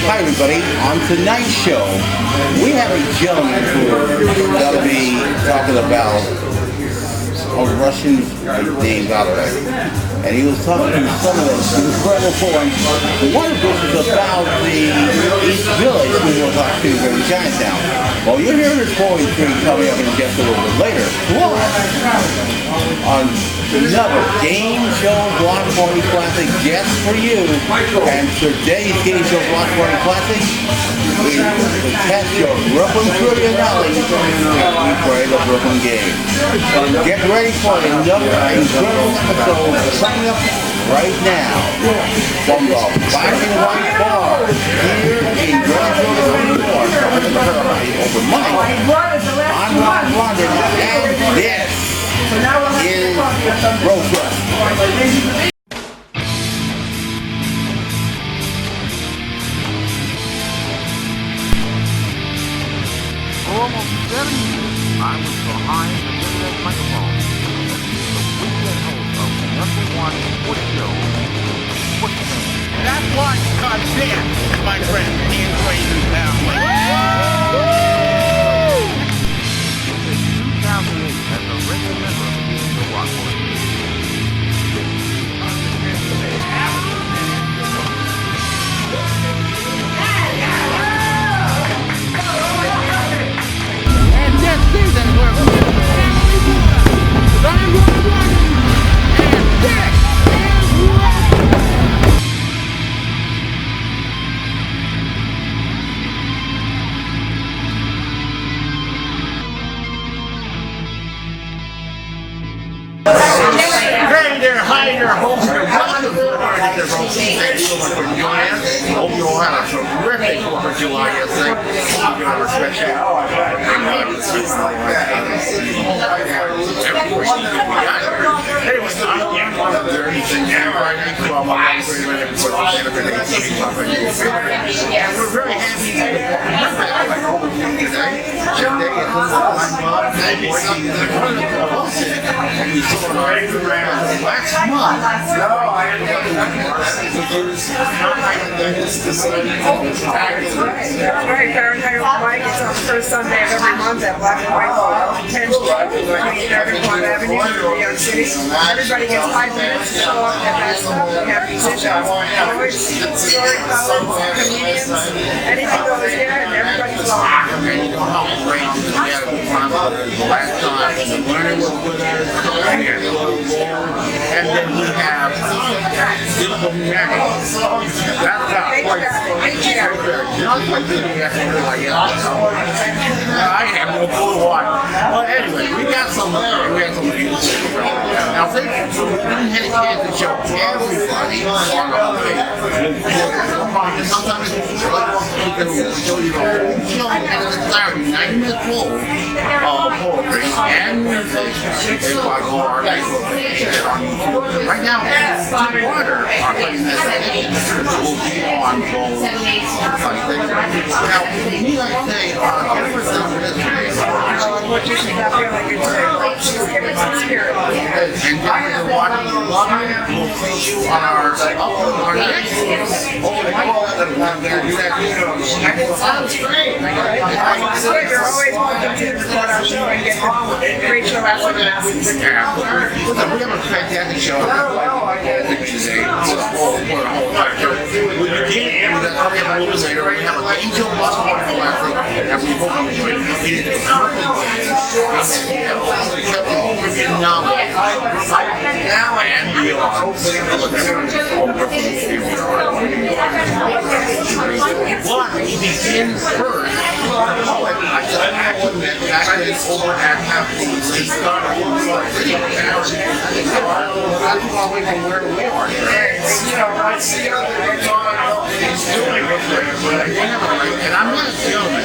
Hi everybody, on tonight's show, we have a gentleman who's going to be talking about a Russian named Valery. And he was talking to some of the incredible poems. One of which is about the East Village we will talk to in Chinatown. Well, you'll hear this poetry coming up in just a little bit later. Plus, on another Game Show Block Party Classic just for you. And today's Game Show Block Party Classic, we test your Brooklyn trivia knowledge and we play the Brooklyn game. Get ready for another incredible episode coming up right now from the Black and White Bar here in Greenville, New York. Over Mike, I'm Ron London, and this is Road Trip. For almost 7 years, I was behind the internet microphone. The weekend host of the #1 sports show, What's the Name? That's why it's called dance, my friend. Ian Fraser's now. Since 2008, as a regular member of the Kingsborough Community College. And this season, we're I'm Ron, and this is Rock. Hey there, hi there, host and welcome to the Thank you so much for joining us. Hope you all had a terrific 4th of July yesterday. Hope you have a special we're very happy to today. Today is last month. Right, Fahrenheit White is on the first Sunday of every month at Black and White 10th Street, 23rd Plum Avenue, New York City. Everybody gets 5 minutes to show up at that stuff. We have musicians, poets, storytellers, comedians, anything goes here, and everybody's welcome. And you know how great this is. The last time, the learner was with us, and then we have Beautiful Mary. That's our place. Not like this, we have to do like I have no clue why. But anyway, we got some music. Now, since we didn't have a chance to show everybody on the whole page, sometimes it's like we can show you the whole show and it's entirely 90 minutes full of poetry and music. It's like our Facebook page on YouTube. Right now, Two Water are playing this will be on both sites. Now, me, I say, Jennifer's done this today. What you should not feel like it's she's giving some spirit. And Jennifer's watching you. Love you. We'll see you on our next. Oh my God, I'm going to do that. Sounds great. You're always welcome to support our show and get the great show after the Listen, we have a fantastic show today. We begin with a little bit later. We have a Game Show Block Party Classic, and we hope you enjoy it. It is a and beyond. But we begin first. I said, actually, back then over at Happy, they started that's far away from where we are. And I'm not joking.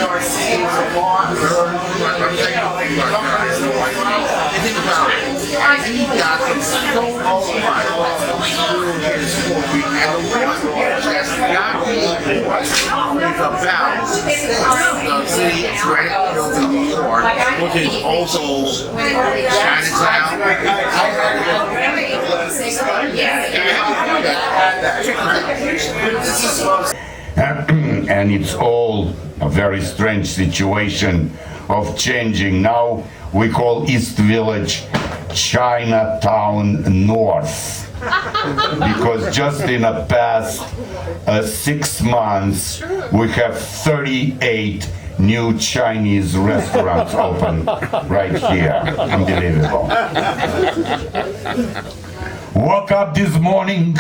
Think about it. He got so much through his movie, and the one that's got me is about the city of Greenville, New York, which is also Chinatown. and it's all a very strange situation of changing. Now we call East Village Chinatown North. Because just in the past 6 months, we have 38 new Chinese restaurants open right here. Unbelievable. Woke up this morning,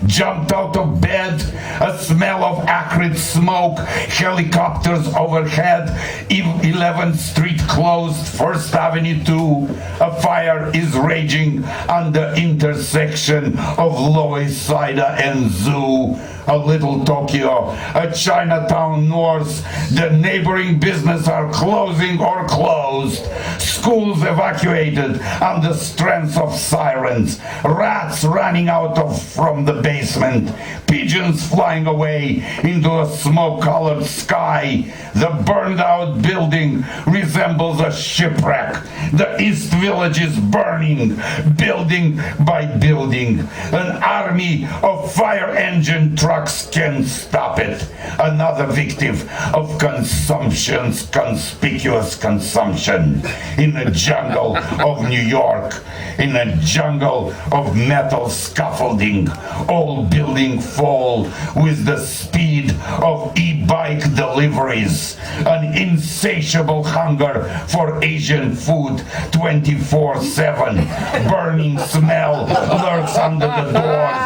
jumped out of bed, a smell of acrid smoke, helicopters overhead, 11th Street closed, 1st Avenue 2, a fire is raging on the intersection of Lower East Side and Zoo, a Little Tokyo, a Chinatown North. The neighboring businesses are closing or closed. Schools evacuated on the strength of sirens. Rats running out from the basement. Pigeons flying away into a smoke-colored sky. The burned-out building resembles a shipwreck. The East Village is burning, building by building. An army of fire engine trucks can't stop it. Another victim of consumption's conspicuous consumption. In the jungle of New York, in a jungle of metal scaffolding, all buildings fall with the speed of e-bike deliveries. An insatiable hunger for Asian food 24/7. Burning smell lurks under the doors,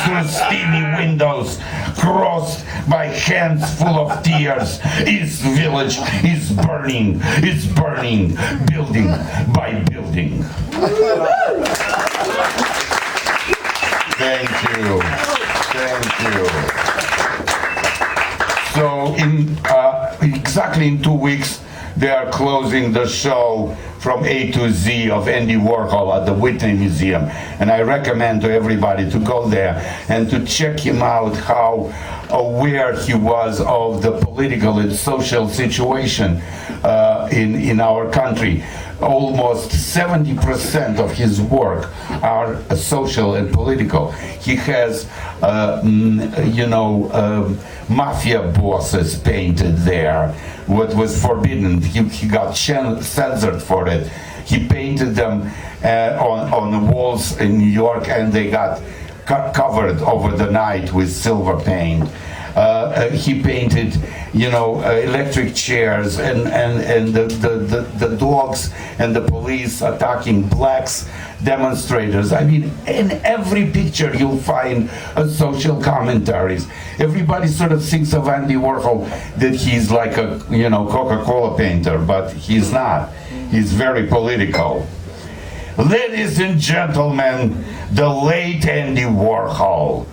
through steamy windows, crossed by hands full of tears. East Village is burning, building by building. Thank you. So exactly in 2 weeks, they are closing the show from A to Z of Andy Warhol at the Whitney Museum. And I recommend to everybody to go there and to check him out, how aware he was of the political and social situation in our country. Almost 70% of his work are social and political. He has, mafia bosses painted there. What was forbidden, he got censored for it. He painted them on the walls in New York, and they got covered over the night with silver paint. He painted, electric chairs and the dogs and the police attacking blacks demonstrators. I mean, in every picture you'll find social commentaries. Everybody sort of thinks of Andy Warhol that he's like a, Coca-Cola painter, but he's not. He's very political. Ladies and gentlemen, the late Andy Warhol.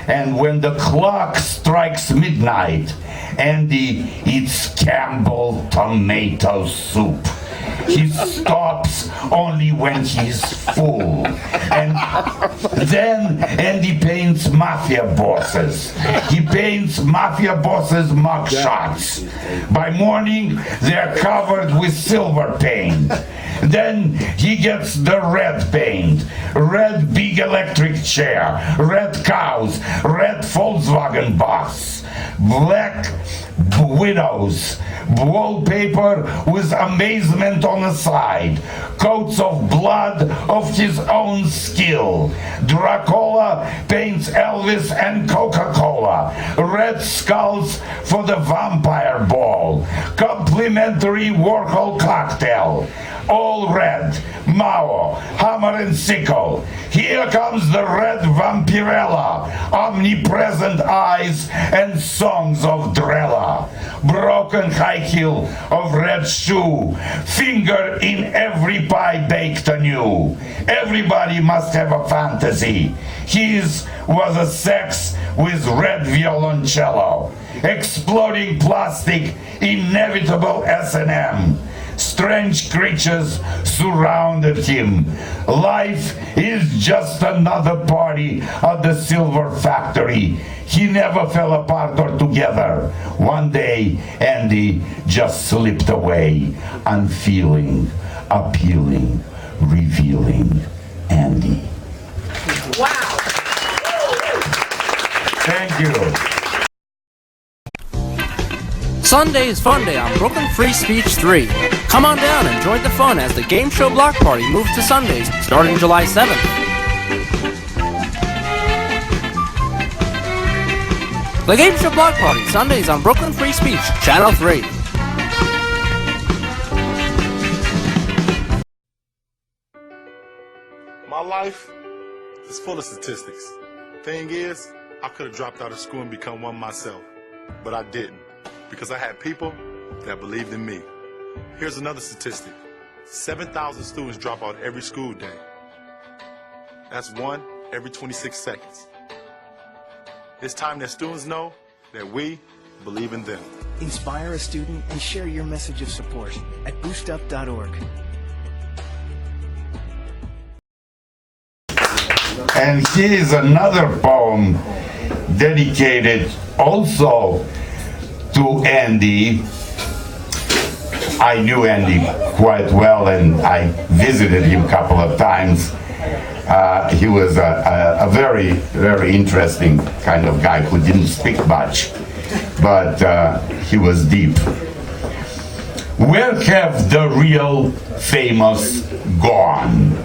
And when the clock strikes midnight, Andy eats Campbell tomato soup. He stops only when he's full. And then Andy paints mafia bosses. He paints mafia bosses' mugshots. By morning, they're covered with silver paint. Then he gets the red paint, red big electric chair, red cows, red Volkswagen bus, black widows, wallpaper with amazement on the side, coats of blood of his own skill. Dracula paints Elvis and Coca-Cola, red skulls for the vampire ball, complimentary Warhol cocktail, all red, Mao, hammer and sickle. Here comes the red vampirella, omnipresent eyes and songs of Drella, broken high heel of red shoe, finger in every pie baked anew. Everybody must have a fantasy. His was a sex with red violoncello, exploding plastic, inevitable S&M. Strange creatures surrounded him. Life is just another party at the silver factory. He never fell apart or together. One day, Andy just slipped away, unfeeling, appealing, revealing Andy. Wow. Thank you. Sunday's Fun Day on Brooklyn Free Speech 3. Come on down and join the fun as the game show block party moves to Sundays starting July 7th. The game show block party Sundays on Brooklyn Free Speech, Channel 3. My life is full of statistics. Thing is, I could have dropped out of school and become one myself, but I didn't, because I had people that believed in me. Here's another statistic. 7,000 students drop out every school day. That's one every 26 seconds. It's time that students know that we believe in them. Inspire a student and share your message of support at boostup.org. And here's another poem dedicated also to Andy. I knew Andy quite well and I visited him a couple of times. He was a very, very interesting kind of guy who didn't speak much, but he was deep. Where have the real famous gone?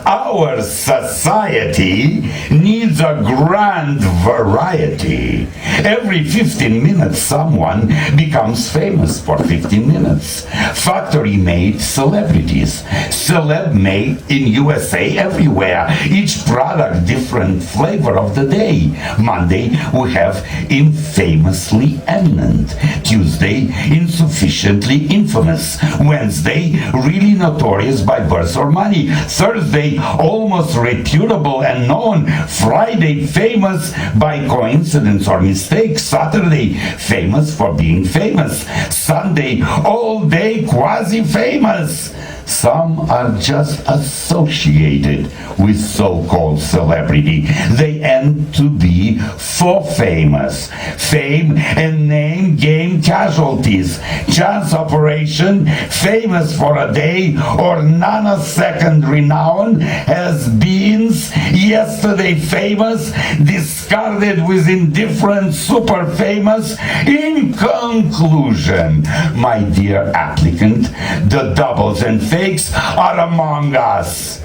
Our society needs a grand variety. Every 15 minutes someone becomes famous for 15 minutes. Factory-made celebrities. Celeb-made in USA everywhere. Each product different flavor of the day. Monday we have infamously eminent. Tuesday insufficiently infamous. Wednesday really notorious by birth or money. Thursday almost reputable and known. Friday famous by coincidence or mistake. Saturday famous for being famous. Sunday all day quasi-famous. Some are just associated with so-called celebrity. They end to be for famous. Fame and name game casualties. Chance operation, famous for a day or nanosecond renown, has beens, yesterday famous, discarded with indifference, super famous. In conclusion, my dear applicant, the doubles and fakes are among us.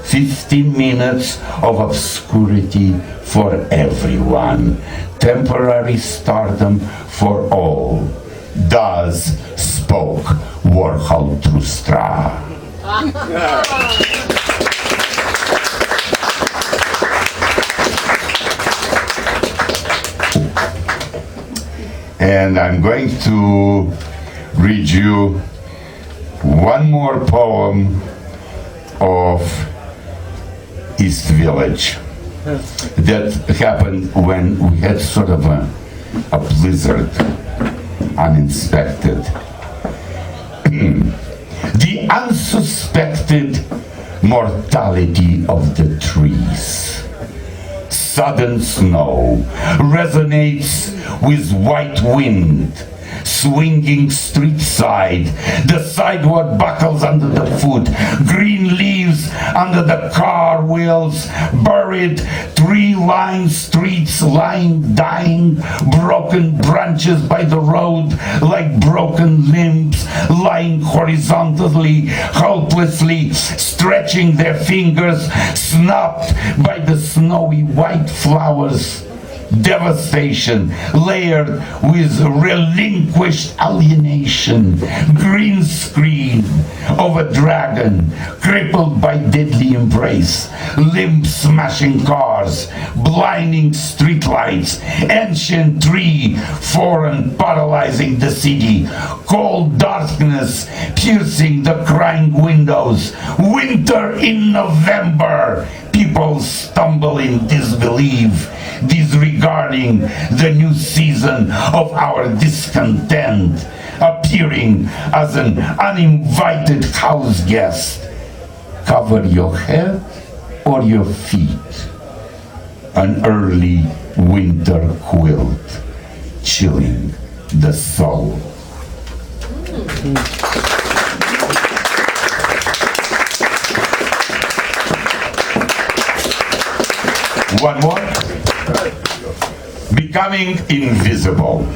15 minutes of obscurity for everyone. Temporary stardom for all. Thus spoke Warhol Trustra. And I'm going to read you one more poem of East Village that happened when we had sort of a blizzard, uninspected. The unsuspected mortality of the trees. Sudden snow resonates with white wind, swinging street side. The sidewalk buckles under the foot. Green leaves under the car wheels. Buried tree-lined streets lying, dying. Broken branches by the road like broken limbs, lying horizontally, helplessly, stretching their fingers, snapped by the snowy white flowers. Devastation layered with relinquished alienation. Green screen of a dragon crippled by deadly embrace. Limb smashing cars, blinding streetlights, ancient tree, foreign paralyzing the city. Cold darkness piercing the crying windows. Winter in November. People stumble in disbelief, disregarding the new season of our discontent, appearing as an uninvited house guest. Cover your head or your feet. An early winter quilt, chilling the soul. One more. Becoming invisible.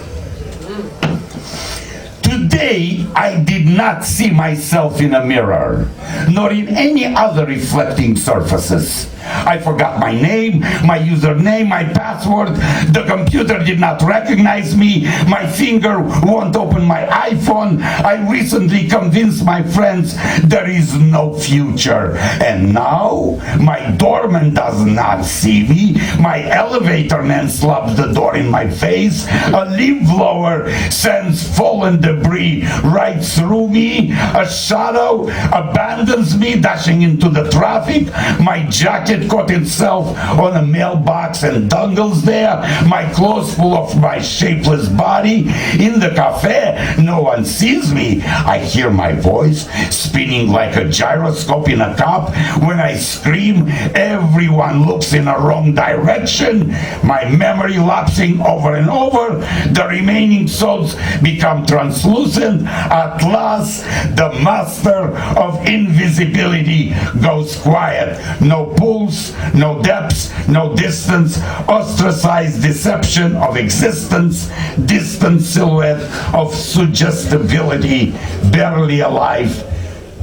Today, I did not see myself in a mirror, nor in any other reflecting surfaces. I forgot my name, my username, my password. The computer did not recognize me. My finger won't open my iPhone. I recently convinced my friends there is no future. And now, my doorman does not see me. My elevator man slams the door in my face. A leaf blower sends fallen debris right through me. A shadow abandons me, dashing into the traffic. My jacket caught itself on a mailbox and dangles there. My clothes full of my shapeless body. In the cafe, no one sees me. I hear my voice spinning like a gyroscope in a cup. When I scream, everyone looks in a wrong direction. My memory lapsing over and over. The remaining souls become translucent. At last, the master of invisibility goes quiet. No pulse, no depths, no distance, ostracized deception of existence, distant silhouette of suggestibility, barely alive,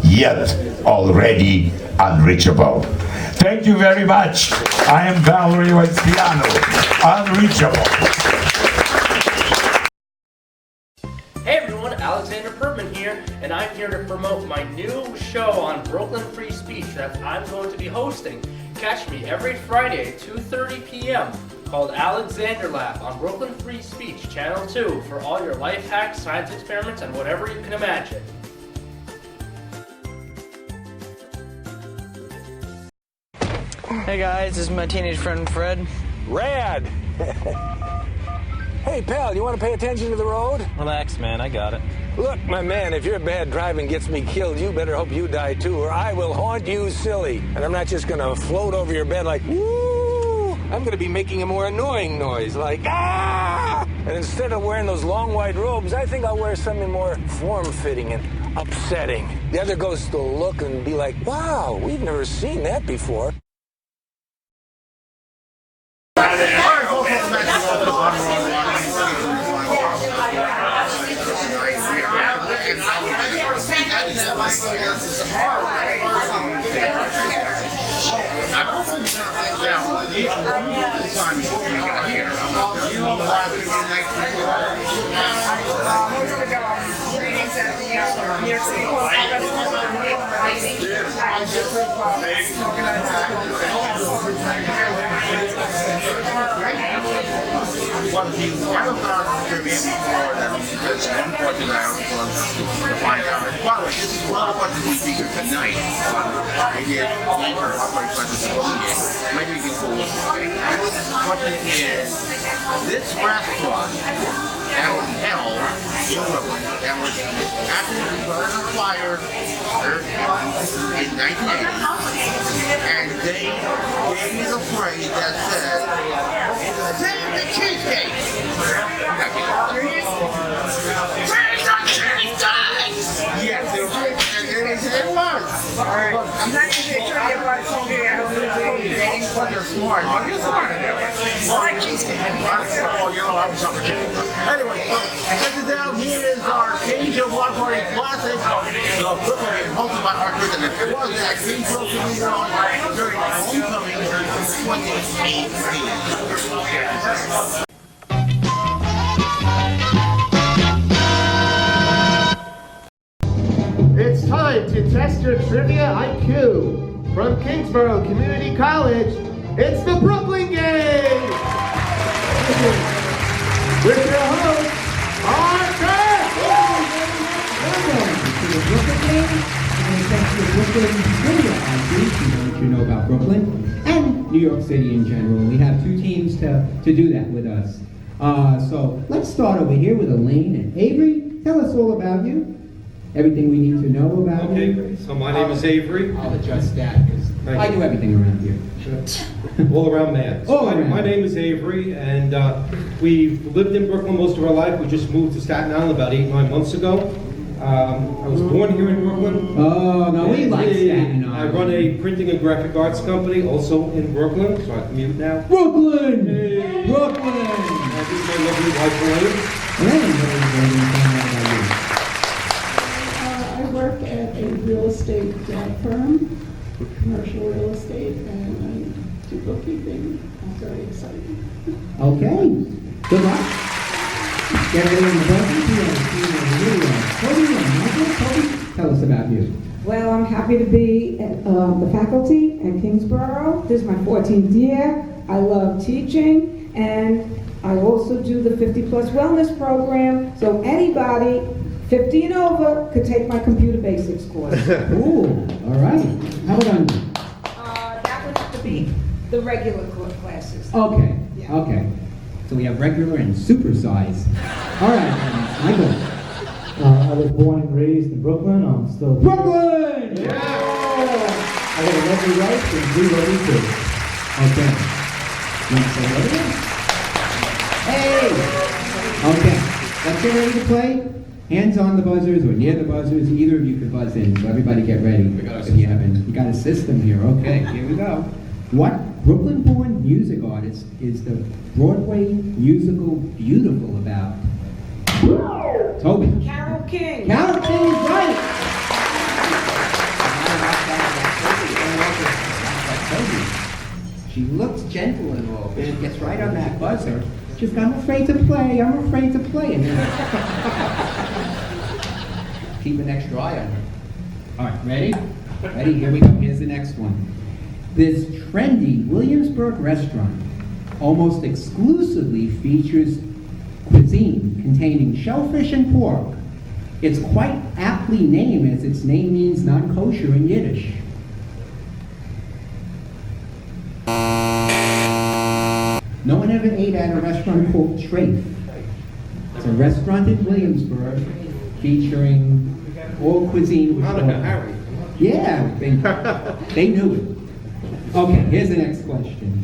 yet already unreachable. Thank you very much. I am Valery Oisteanu, unreachable. Hey everyone, Alexander Pertman here, and I'm here to promote my new show on Brooklyn Free Speech that I'm going to be hosting. Catch me every Friday at 2:30 p.m. called Alexander Lab on Brooklyn Free Speech Channel 2 for all your life hacks, science experiments, and whatever you can imagine. Hey guys, this is my teenage friend Fred. Rad! Hey pal, you want to pay attention to the road? Relax, man, I got it. Look, my man, if your bad driving gets me killed, you better hope you die too, or I will haunt you silly. And I'm not just gonna float over your bed like, woo! I'm gonna be making a more annoying noise, like, ah! And instead of wearing those long white robes, I think I'll wear something more form-fitting and upsetting. The other ghosts will look and be like, wow, we've never seen that before. What he never thought to be before that that's unfortunately I was to find out. By the way, this is one of the speaker tonight. I did maybe we can go with it. The question is, this restaurant that was held in Brooklyn, that was actually started on fire in 1980, and they gave me the phrase that said, "Save the cheesecake." Yes, it was. I'm not even sure you want to tell me I don't know But you're smart. But you're smart in it. I like cheesecake. Oh, you know, I'm something. Anyway, check this out. Here is our Kingsborough Block Party Classic. The Brooklyn is hosted by our group, and it was at Kingsborough Community College during homecoming 2018. It's time to test your trivia IQ. From Kingsborough Community College, it's the Brooklyn Game! With your host, Arthur! Welcome to the Brooklyn Game. I'm going to test your Brooklyn trivia IQ to know what you know about Brooklyn and New York City in general. We have two teams to do that with us. So let's start over here with Elaine and Avery. Tell us all about you. Everything we need to know about you. Okay, so my name is Avery. I'll adjust that because I do everything around here. All around man. So my name is Avery, and we've lived in Brooklyn most of our life. We just moved to Staten Island about 8-9 months ago. I was born here in Brooklyn. Oh, no, we like Staten Island. I run a printing and graphic arts company also in Brooklyn, so I commute now. Brooklyn! Hey. Brooklyn! This is my lovely wife, Elaine. Elaine, what are you about you? estate firm, commercial real estate, and I do bookkeeping. I'm very excited. Okay, good luck. Get ready on the buzzer. Toby and Michael. Toby, tell us about you. Well, I'm happy to be at the faculty at Kingsborough. This is my 14th year. I love teaching, and I also do the 50-plus wellness program, so anybody 50 and over could take my computer basics course. Ooh, all right. How about on you? That would have to be the regular classes. Okay, Yeah. okay. So we have regular and supersize. All right, Michael. I was born and raised in Brooklyn. I'm still here. Brooklyn! Yeah! I got a lovely wife and 3 lovely kids. Okay. You want to say what it is? Hey! Okay. Let's get ready to play. Hands on the buzzers or near the buzzers. Either of you could buzz in. So everybody get ready. If you haven't, you got a system here. Okay, here we go. What Brooklyn-born music artist is the Broadway musical Beautiful about? Toby. Carole King. Carole King is right. She looks gentle and all, but she gets right on that buzzer. She's like, I'm afraid to play, I'm afraid to play. And keep an extra eye on her. All right, ready? Ready, here we go. Here's the next one. This trendy Williamsburg restaurant almost exclusively features cuisine containing shellfish and pork. It's quite aptly named as its name means non-kosher in Yiddish. No one ever ate at a restaurant called Trafe. It's a restaurant in Williamsburg featuring all cuisine. Monica, Harry. Yeah, they knew it. Okay, here's the next question.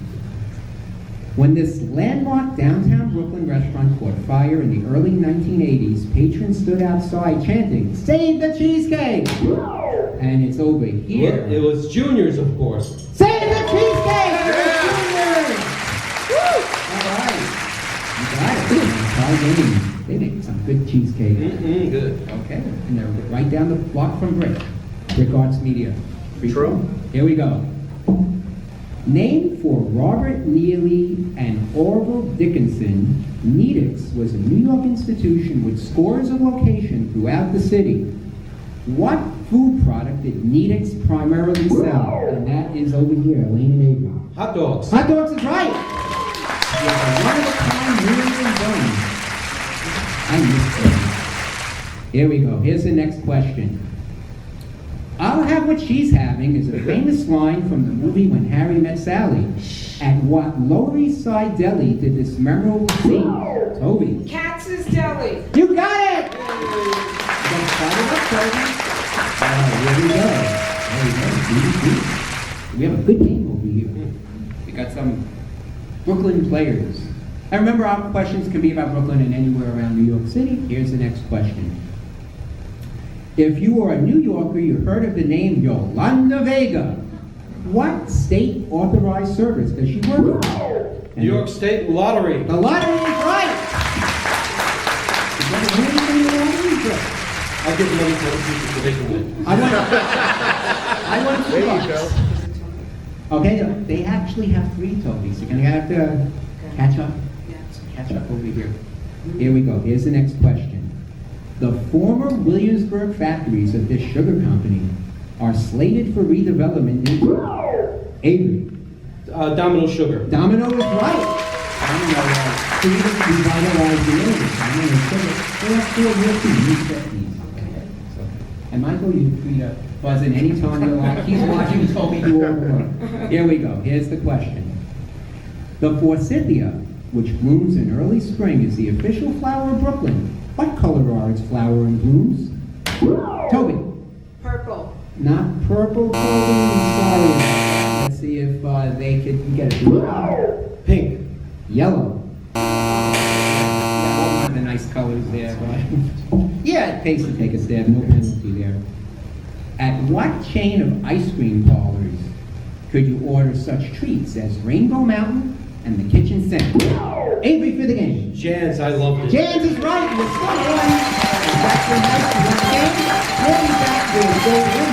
When this landmark downtown Brooklyn restaurant caught fire in the early 1980s, patrons stood outside chanting, "Save the cheesecake!" And it's over here. It was Junior's, of course. Save the cheesecake! Yeah! Woo! All right. You got it. Try getting. They make some good cheesecake. Good. Okay. And they're right down the block from Brick. Brick Arts Media. True. Here we go. Named for Robert Neely and Orville Dickinson, Needix was a New York institution with scores of locations throughout the city. What food product did Needix primarily sell? And that is over here, Elaine and Avon. Hot dogs. Hot dogs is right. One-of-a-kind Miriam Bone. I missed it. Here we go. Here's the next question. I'll have what she's having is a famous line from the movie When Harry Met Sally. At what Lower East Side deli did this memorable scene? Toby. Katz's Deli. You got it! You got started up, Toby. Here we go. There we go. We have a good game over here. We got some Brooklyn players. And remember, our questions can be about Brooklyn and anywhere around New York City. Here's the next question. If you are a New Yorker, you heard of the name Yolanda Vega. What state authorized service does she work for? New York State Lottery. The lottery is right! You got to win anything in the lottery? I'll give money for the people so they can win. I want $2. Okay, they actually have 3 Tobys. You're going to have to catch up. Catch up over here. Here we go. Here's the next question. The former Williamsburg factories of this sugar company are slated for redevelopment into Avery. Domino Sugar. Domino is right. Domino revitalized the area. Domino Sugar. They have 4 real teams. And Michael, you're free to buzz in anytime you like. He's watching Toby do all the work. Here we go. Here's the question. The forsythia, which blooms in early spring, is the official flower of Brooklyn. What color are its flower and blooms? Toby. Purple. Not purple, Toby. Sorry. Let's see if they could get it. Pink. Yellow. Yeah, the nice colors there, right? Yeah, it pays to take a stab. No penalty there. At what chain of ice cream parlors could you order such treats as Rainbow Mountain and the Kitchen Sink? Avery for the game. Jan's, I love it. Jan's is right. We're still on. Jackson Heights to win the game. We'll be back with Gold Ring.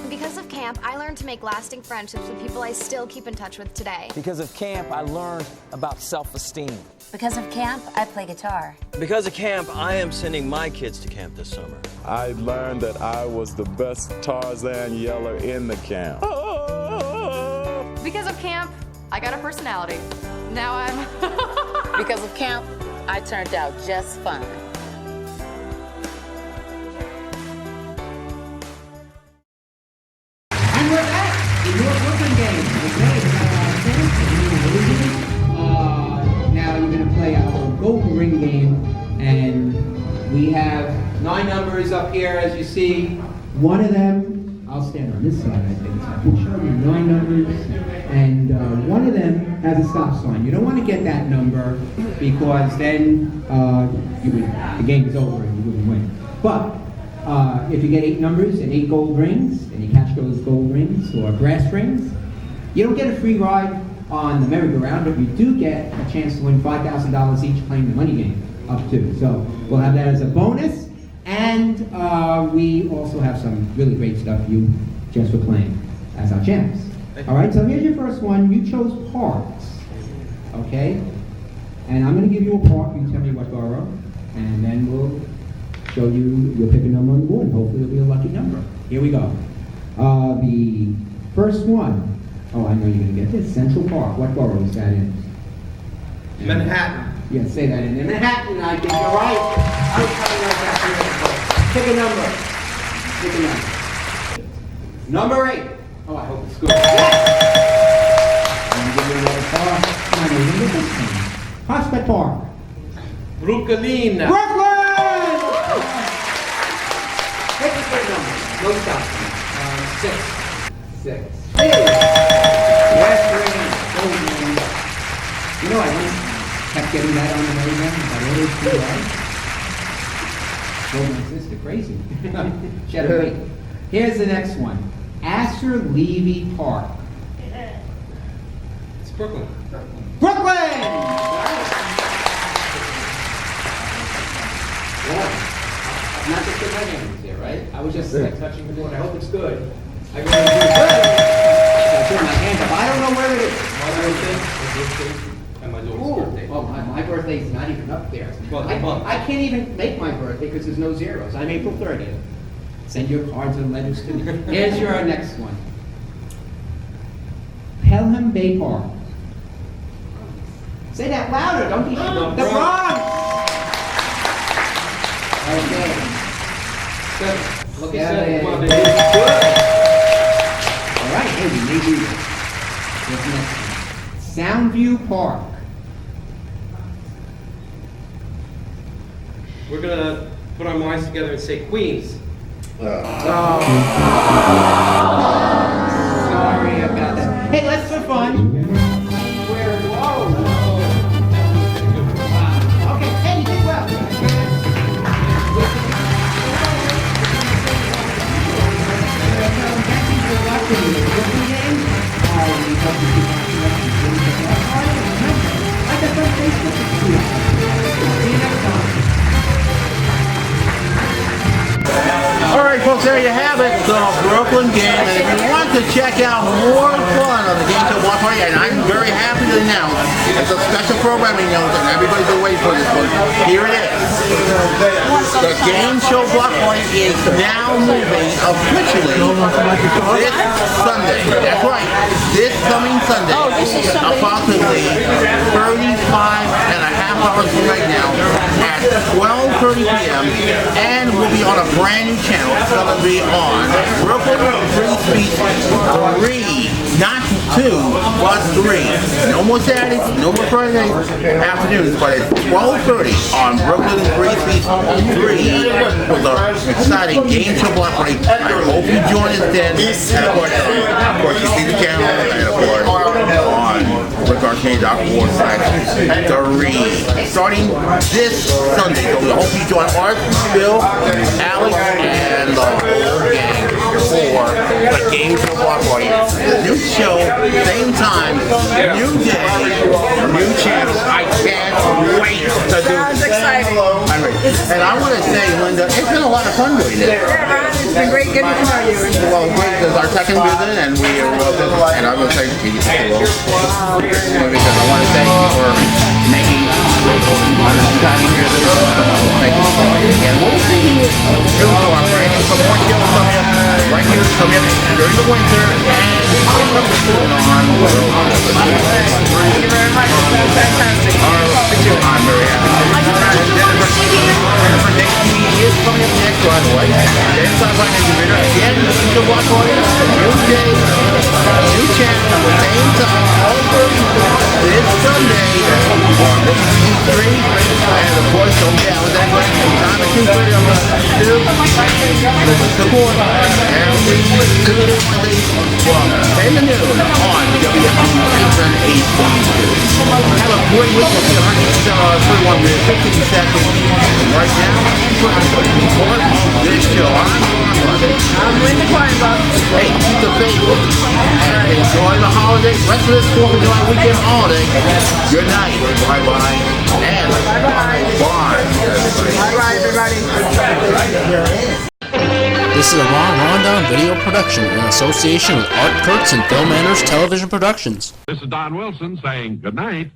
Because of camp, I learned to make lasting friendships with people I still keep in touch with today. Because of camp, I learned about self-esteem. Because of camp, I play guitar. Because of camp, I am sending my kids to camp this summer. I learned that I was the best Tarzan yeller in the camp. Because of camp, I got a personality. Now I'm... Because of camp, I turned out just fine. And we're back in your Brooklyn game. Okay, we got now you're going to play our Golden Ring game, and we have 9 numbers up here, as you see. One of them, I'll stand on this side, I think, so I can show you 9 numbers, and one of them has a stop sign. You don't want to get that number because then the game is over and you wouldn't win. But if you get 8 numbers and 8 gold rings, and you catch those gold rings or brass rings, you don't get a free ride on the merry-go-round, but you do get a chance to win $5,000 each playing the money game up to. So we'll have that as a bonus, and we also have some really great stuff for you just for playing as our champs. All right, so here's your first one. You chose parks, okay? And I'm going to give you a park. You tell me what borough, and then we'll show you. You'll pick a number on the board, and hopefully it'll be a lucky number. Here we go. The first one. Oh, I know you're going to get this. Central Park. What borough is that in? Manhattan. Yeah, say that in Manhattan. I think you're right. I was coming right back here. Pick a number. Pick a number. Number 8. Oh, I hope it's good. Yes! I'm going to give you another park. Come on, we're going to get this one. Prospect Park. Brooklyn. Brooklyn! Pick a good number. No stop. 6. 6. West Ring. You know, I once kept getting that on the radio. I always do, right? Drove my sister crazy. She had to wait. Here's the next one. Astor Levy Park. It's Brooklyn. Brooklyn! Yeah. I'm not just putting my hands here, right? I was just touching the board. I hope it's good. I really do good. I put my hand up. I don't know where it is. My birthday and my daughter's birthday. Well, my birthday's not even up there. I can't even make my birthday because there's no zeros. I'm April 30th. Send your cards and letters to me. Here's your next one. Pelham Bay Park. Say that louder, don't be sure. The Bronx! Okay. Seven. Look at 7. Yeah. Come on, baby. All right, hey, we may do this. What's next one? Soundview Park. We're going to put our minds together and say Queens. Sorry about that. Hey, let's have fun. Okay, hey, you did well. All right, folks, there you have it. The Brooklyn game. And if you want to check out more fun on the Game Show Watch Party, and I'm very happy to announce it's a special programming note, and everybody's been waiting for this one. here it is. The game show block party is now moving officially this Sunday. That's right. This coming Sunday, approximately 35.5 hours from right now at 12:30 p.m. and will be on a brand new channel. It's going to be on Brooklyn Free Speech 3, not 2, but 3. No more Saturdays, no more Friday afternoons, but it's 12:30 on Brooklyn Free Speech 3 with an exciting game show block party. I hope you join us then. And of course, you see the channel, and of course, on rickarcade.org/3. Starting this Sunday, so we hope you join Art, Bill, Alex, and the whole gang for the game show block party. New show, same time, new day, new channel. I can't wait to do it. Sounds exciting. I'm ready. And I want to say, Linda, it's been a lot of fun doing this. Yeah, Ron, it's been great getting to know you. Well, great, because our second visit, and we are and I will say, because I want to thank you for making exciting here. Thank you so much again. We'll see you our branding for more shows coming up right here coming up during the winter and on. Thank you very much. That's fantastic. I'm very happy. Jennifer Next TV is coming up next, by the way. Then Sunshine Individual again. The block party, new day, new channel, the same time, all this Sunday on the E3. And of course, don't get out with that one. Time at 2:30, I'm going to do support every good Monday from 10 to noon on WFM 8.2. Have a great week. We'll see you on 31 minutes, 15 seconds. Right now, for this show, I'm Linda Kleinbach. Hey, keep the faith and enjoy the holiday. Rest of this 4th of July weekend holiday. Good night. Bye-bye. And bye-bye. Bye-bye, everybody. This is a Ron Rondown video production in association with Art Kurtz and Phil Manners Television Productions. This is Don Wilson saying good night.